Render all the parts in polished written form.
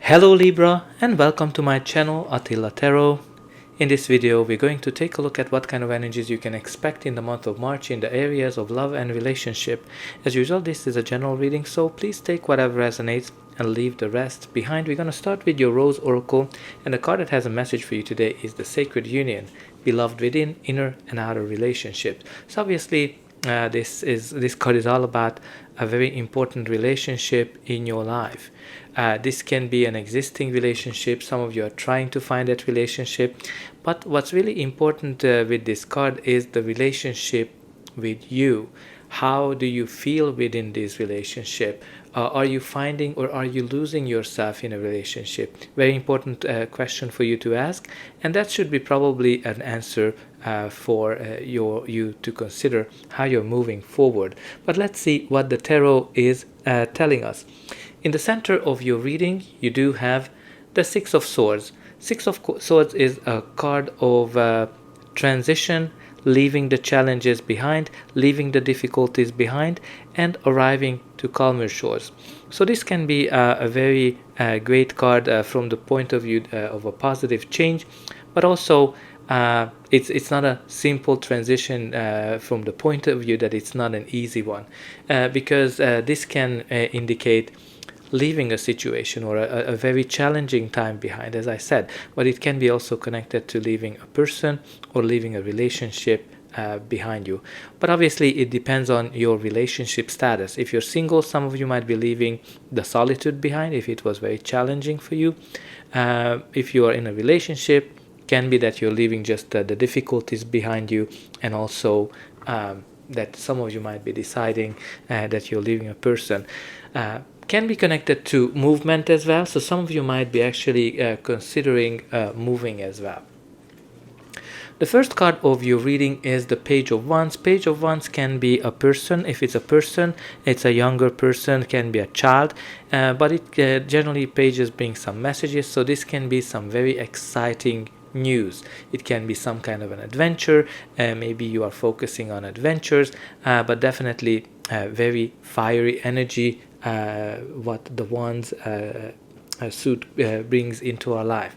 Hello Libra, and welcome to my channel Attila Tarot. In this video we're going to take a look at what kind of energies you can expect in the month of March in the areas of love and relationship. As usual, this is a general reading, so please take whatever resonates and leave the rest behind. We're going to start with your Rose Oracle, and the card that has a message for you today is the Sacred Union, beloved within, inner and outer relationships. So obviously this card is all about a very important relationship in your life. This can be an existing relationship. Some of you are trying to find that relationship, but what's really important with this card is the relationship with you. How do you feel within this relationship? Are you finding or are you losing yourself in a relationship? Very important question for you to ask, and that should be probably an answer for you to consider how you're moving forward. But let's see what the tarot is telling us. In the center of your reading, you do have the Six of Swords. Six of Swords is a card of transition, leaving the challenges behind, leaving the difficulties behind, and arriving to calmer shores. So this can be a very great card from the point of view of a positive change, but also it's not a simple transition from the point of view that it's not an easy one, because this can indicate leaving a situation or a very challenging time behind, as I said, but it can be also connected to leaving a person or leaving a relationship behind you. But obviously it depends on your relationship status. If you're single, some of you might be leaving the solitude behind if it was very challenging for you. If you are in a relationship, can be that you're leaving just the difficulties behind you, and also that some of you might be deciding that you're leaving a person. Can be connected to movement as well, so some of you might be actually considering moving as well. The first card of your reading is the Page of Wands. Page of Wands can be a person. If it's a person, it's a younger person, can be a child, but it generally pages bring some messages, so this can be some very exciting news. It can be some kind of an adventure, maybe you are focusing on adventures, but definitely very fiery energy, what the Wands suit brings into our life.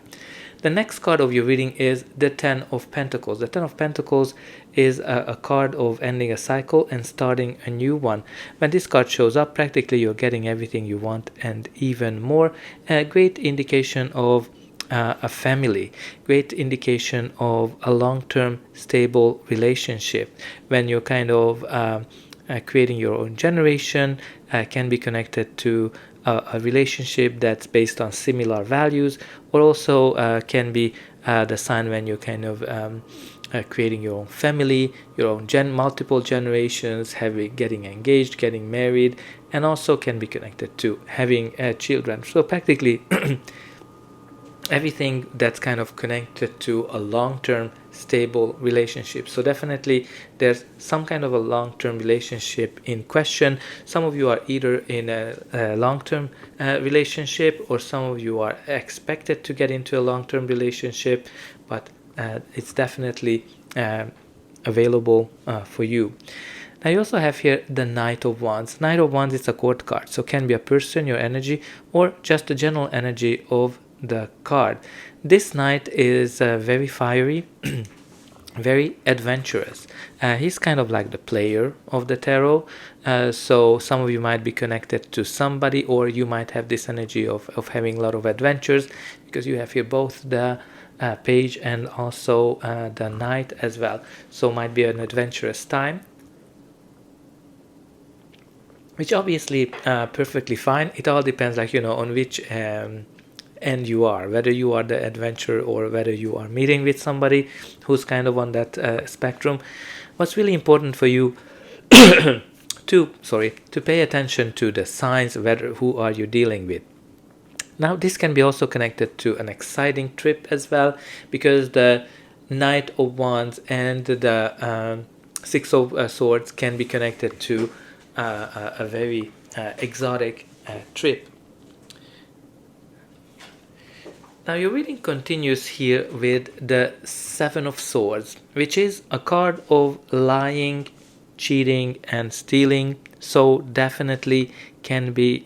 The next card of your reading is the Ten of Pentacles. The Ten of Pentacles is a card of ending a cycle and starting a new one. When this card shows up, practically you're getting everything you want and even more. A great indication of a family, great indication of a long-term stable relationship. When you're kind of creating your own generation, can be connected to a relationship that's based on similar values, or also can be the sign when you're kind of creating your own family, your own multiple generations, getting engaged, getting married, and also can be connected to having children. So practically everything that's kind of connected to a long-term stable relationship. So definitely there's some kind of a long-term relationship in question. Some of you are either in a long-term relationship, or some of you are expected to get into a long-term relationship, but it's definitely available for you. Now you also have here the Knight of Wands. Knight of Wands is a court card, so can be a person, your energy, or just the general energy of the card. This knight is very fiery, very adventurous. He's kind of like the player of the tarot, so some of you might be connected to somebody, or you might have this energy of having a lot of adventures, because you have here both the page and also the knight as well. So might be an adventurous time, which obviously perfectly fine. It all depends, like, on which end you are, whether you are the adventurer or whether you are meeting with somebody who's kind of on that spectrum. What's really important for you to pay attention to the signs, who are you dealing with. Now this can be also connected to an exciting trip as well, because the Knight of Wands and the Six of Swords can be connected to a very exotic trip. Now your reading continues here with the Seven of Swords, which is a card of lying, cheating and stealing. So definitely can be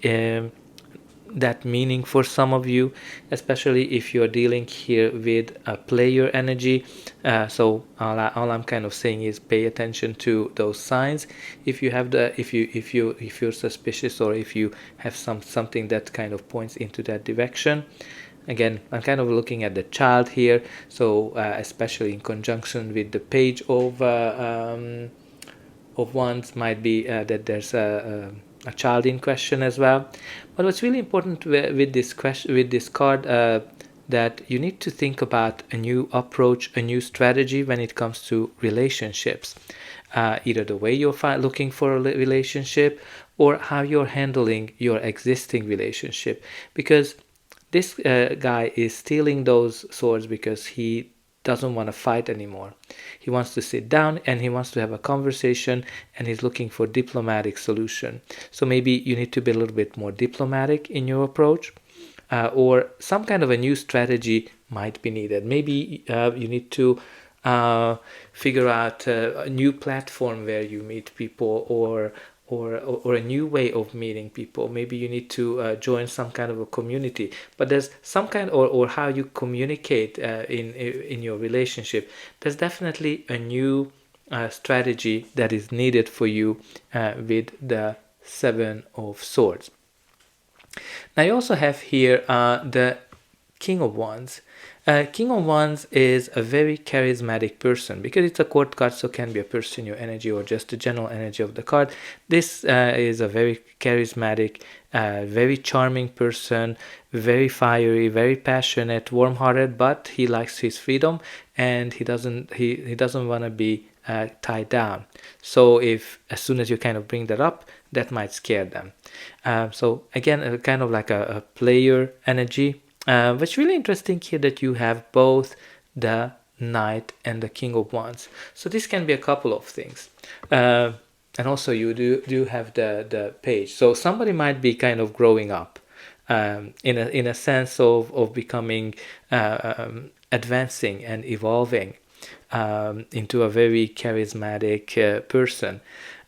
that meaning for some of you, especially if you're dealing here with a player energy. So all I'm kind of saying is pay attention to those signs. If you have if you're suspicious, or if you have something that kind of points into that direction. Again, I'm kind of looking at the child here, so especially in conjunction with the page of wands, might be that there's a child in question as well. But what's really important with this card, that you need to think about a new approach, a new strategy when it comes to relationships. Either the way you're looking for a relationship, or how you're handling your existing relationship. Because this guy is stealing those swords because he doesn't want to fight anymore. He wants to sit down and he wants to have a conversation, and he's looking for diplomatic solution. So maybe you need to be a little bit more diplomatic in your approach, or some kind of a new strategy might be needed. Maybe you need to figure out a new platform where you meet people, or a new way of meeting people. Maybe you need to join some kind of a community. But there's some kind, or how you communicate in your relationship. There's definitely a new strategy that is needed for you with the Seven of Swords. Now you also have here the King of Wands. King of Wands is a very charismatic person, because it's a court card, so can be a person in your energy, or just the general energy of the card. This is a very charismatic, very charming person, very fiery, very passionate, warm-hearted, but he likes his freedom, and he doesn't want to be tied down. So if as soon as you kind of bring that up, that might scare them. So again, kind of like a player energy. What's really interesting here, that you have both the Knight and the King of Wands. So this can be a couple of things. And also you do have the Page. So somebody might be kind of growing up in a sense of becoming, advancing and evolving into a very charismatic person.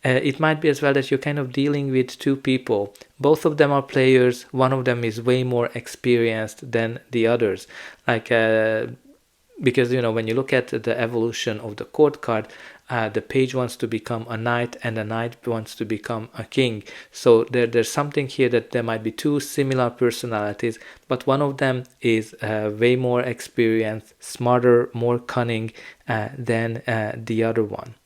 It might be as well that you're kind of dealing with two people. Both of them are players. One of them is way more experienced than the others. Like, because, when you look at the evolution of the court card, the Page wants to become a knight, and the knight wants to become a king. So there's something here that there might be two similar personalities, but one of them is way more experienced, smarter, more cunning than the other one.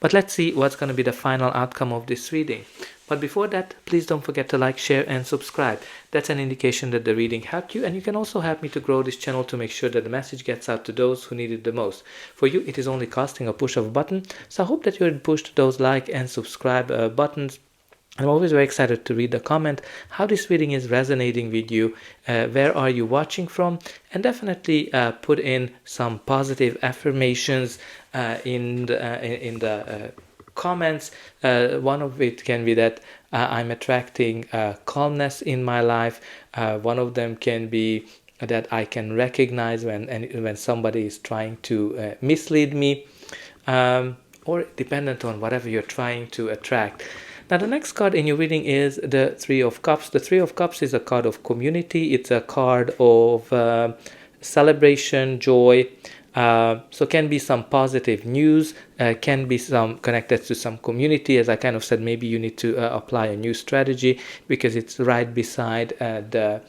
But let's see what's going to be the final outcome of this reading. But before that, please don't forget to like, share and subscribe. That's an indication that the reading helped you, and you can also help me to grow this channel to make sure that the message gets out to those who need it the most. For you, it is only costing a push of a button, so I hope that you pushed those like and subscribe buttons. I'm always very excited to read the comment, how this reading is resonating with you, where are you watching from, and definitely put in some positive affirmations in the comments. One of it can be that I'm attracting calmness in my life. One of them can be that I can recognize when somebody is trying to mislead me, or dependent on whatever you're trying to attract. Now the next card in your reading is the Three of Cups. The Three of Cups is a card of community. It's a card of celebration, joy. So can be some positive news, can be some connected to some community. As I kind of said, maybe you need to apply a new strategy, because it's right beside the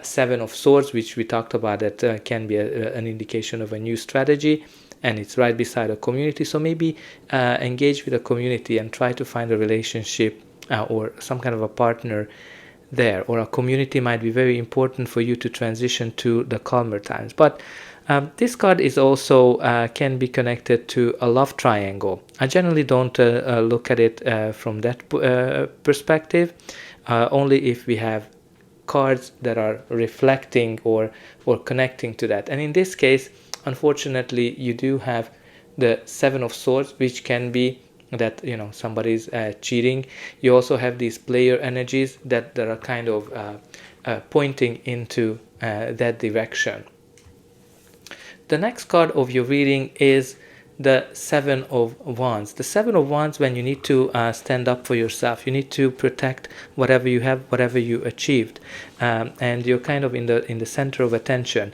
Seven of Swords, which we talked about, that can be an indication of a new strategy. And it's right beside a community. So maybe engage with a community and try to find a relationship or some kind of a partner there. Or a community might be very important for you to transition to the calmer times. But this card is also can be connected to a love triangle. I generally don't look at it from that perspective, only if we have cards that are reflecting or connecting to that. And in this case, unfortunately, you do have the Seven of Swords, which can be that somebody's cheating. You also have these player energies that are kind of pointing into that direction. The next card of your reading is the Seven of Wands. The Seven of Wands, when you need to stand up for yourself, you need to protect whatever you have, whatever you achieved, and you're kind of in the center of attention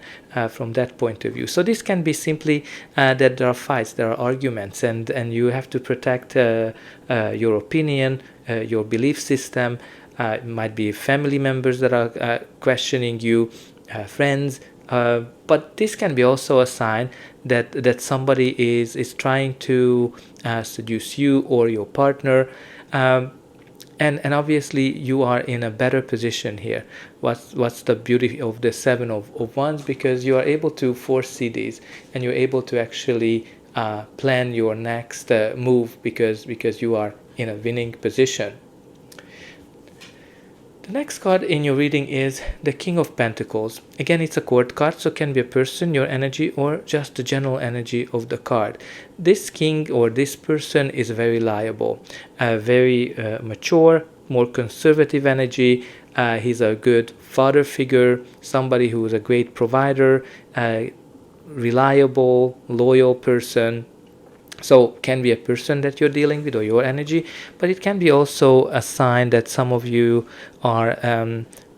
from that point of view. So this can be simply that there are fights, there are arguments, and you have to protect your opinion, your belief system. It might be family members that are questioning you, friends. But this can be also a sign that somebody is trying to seduce you or your partner, and obviously you are in a better position here. What's the beauty of the Seven of Wands? Because you are able to foresee these, and you're able to actually plan your next move, because you are in a winning position. The next card in your reading is the King of Pentacles. Again, it's a court card, so it can be a person, your energy, or just the general energy of the card. This king or this person is very liable, very mature, more conservative energy. He's a good father figure, somebody who is a great provider, reliable, loyal person. So can be a person that you're dealing with or your energy, but it can be also a sign that some of you are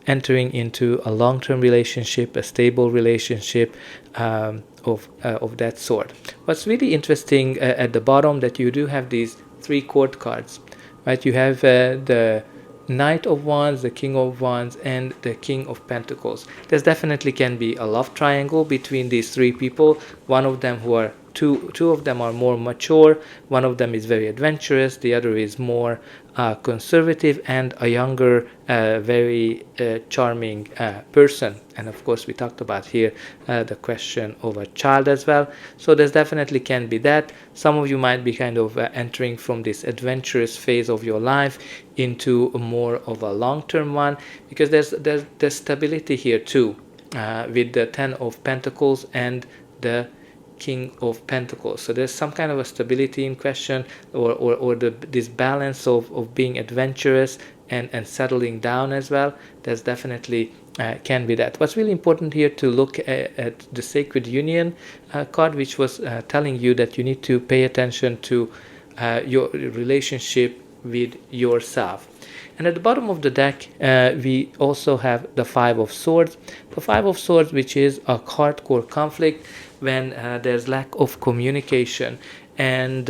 entering into a long-term relationship, a stable relationship of that sort. What's really interesting at the bottom, that you do have these three court cards, right? You have the Knight of Wands, the King of Wands, and the King of Pentacles. There's definitely can be a love triangle between these three people. One of them who are two of them are more mature, one of them is very adventurous, the other is more conservative, and a younger, very charming person. And of course we talked about here the question of a child as well. So there's definitely can be that. Some of you might be kind of entering from this adventurous phase of your life into more of a long-term one, because there's stability here too, with the Ten of Pentacles and the King of Pentacles. So there's some kind of a stability in question, or this balance of being adventurous and settling down as well. There's definitely can be that. What's really important here to look at the Sacred Union card, which was telling you that you need to pay attention to your relationship with yourself. And at the bottom of the deck, we also have the Five of Swords. The Five of Swords, which is a hardcore conflict when there's lack of communication, and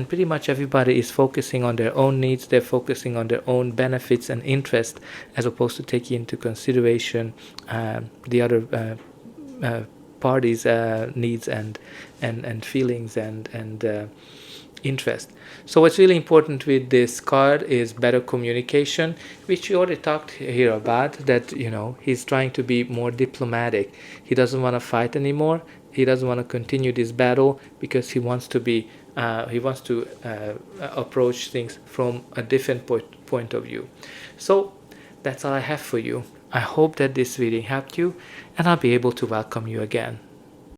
pretty much everybody is focusing on their own needs. They're focusing on their own benefits and interest, as opposed to taking into consideration the other parties' needs and feelings and interest. So what's really important with this card is better communication, which we already talked here about, that he's trying to be more diplomatic. He doesn't want to fight anymore. He doesn't want to continue this battle, because he wants to be approach things from a different point of view. So that's all I have for you. I hope that this reading helped you, and I'll be able to welcome you again.